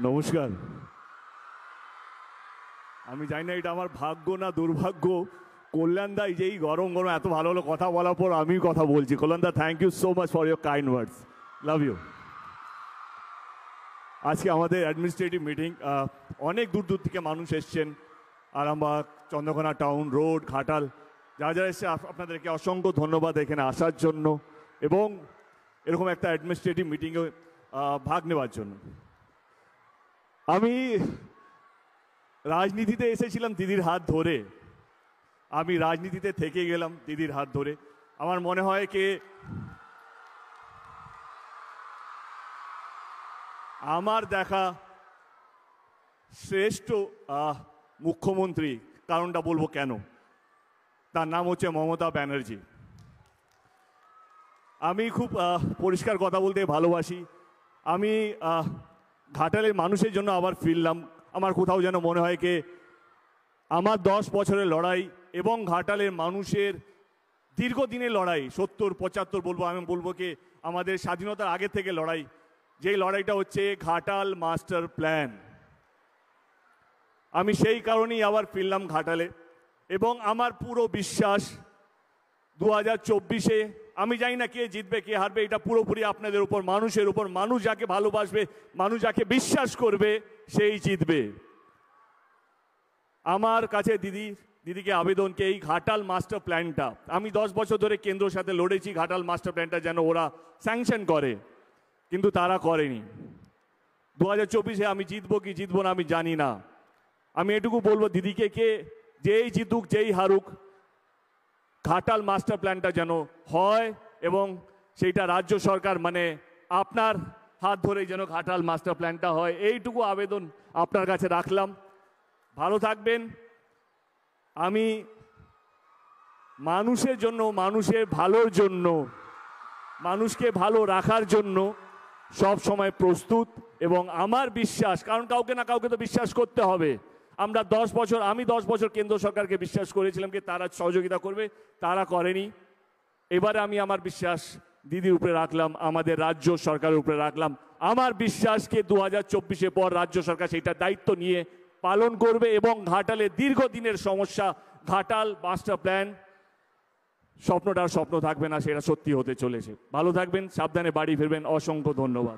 নমস্কার। আমি জানি না এটা আমার ভাগ্য না দুর্ভাগ্য, কল্যাণদা যেই গরম গরম এত ভালো ভালো কথা বলার পর আমি কথা বলছি। কল্যাণদা, thank you so much for your kind words, love you. আজকে আমাদের অ্যাডমিনিস্ট্রেটিভ মিটিং, অনেক দূর দূর থেকে মানুষ এসছেন, আরামবাগ, চন্দ্রকোনা টাউন, রোড, ঘাটাল, যারা যারা এসছে আপনাদেরকে অসংখ্য ধন্যবাদ এখানে আসার জন্য এবং এরকম একটা অ্যাডমিনিস্ট্রেটিভ মিটিংয়ে ভাগ নেওয়ার জন্য। আমি রাজনীতিতে এসেছিলাম দিদির হাত ধরে, আমি রাজনীতিতে থেকে গেলাম দিদির হাত ধরে। আমার মনে হয় কি আমার দেখা শ্রেষ্ঠ মুখ্যমন্ত্রী, কারণটা বলবো কেন, তার নাম হচ্ছে মমতা ব্যানার্জি। আমি খুব পরিষ্কার কথা বলতে ভালোবাসি। আমি ঘাটালের মানুষের জন্য আবার ফিরলাম। আমার কোথাও যেন মনে হয় কি আমার 10 বছরের লড়াই এবং ঘাটালের মানুষের দীর্ঘদিনের লড়াই, 70-75 বলবো, আমি বলবো কি আমাদের স্বাধীনতার আগে থেকে লড়াই, যেই লড়াইটা হচ্ছে ঘাটাল মাস্টার প্ল্যান। আমি সেই কারণেই আবার ফিরলাম ঘাটালে এবং আমার পুরো বিশ্বাস 2024-এ আমি জানি না কে জিতবে কে হারবে, এটা পুরোপুরি আপনাদের উপর, মানুষের উপর। মানুষ যাকে ভালোবাসবে, মানুষ যাকে বিশ্বাস করবে, সেই জিতবে। আমার কাছে দিদিকে আবেদনকে এই ঘাটাল মাস্টার প্ল্যানটা, আমি 10 বছর ধরে কেন্দ্রের সাথে লড়েছি ঘাটাল মাস্টার প্ল্যানটা যেন ওরা স্যাংশন করে, কিন্তু তারা করেনি। 2024-এ আমি জিতবো কি জিতবো না আমি জানি না। আমি এটুকু বলবো দিদিকে কে যেই জিতুক যেই হারুক, ঘাটাল মাস্টার প্ল্যানটা যেন হয় এবং সেইটা রাজ্য সরকার মানে আপনার হাত ধরেই যেন ঘাটাল মাস্টার প্ল্যানটা হয়, এইটুকু আবেদন আপনার কাছে রাখলাম। ভালো থাকবেন। আমি মানুষের জন্য, মানুষের ভালোর জন্য, মানুষকে ভালো রাখার জন্য সব সময় প্রস্তুত এবং আমার বিশ্বাস, কারণ কাউকে না কাউকে তো বিশ্বাস করতে হবে। আমি 10 বছর কেন্দ্র সরকারকে বিশ্বাস করেছিলাম কি তারা সহযোগিতা করবে, তারা করেনি। এবারে আমি আমার বিশ্বাস দিদির উপরে রাখলাম, আমাদের রাজ্য সরকারের উপরে রাখলাম। আমার বিশ্বাসকে 2024-এ পর রাজ্য সরকার সেইটা দায়িত্ব নিয়ে পালন করবে এবং ঘাটালে দীর্ঘদিনের সমস্যা, ঘাটাল মাস্টার প্ল্যান স্বপ্নটা স্বপ্ন থাকবে না, সেটা সত্যি হতে চলেছে। ভালো থাকবেন, সাবধানে বাড়ি ফিরবেন। অসংখ্য ধন্যবাদ।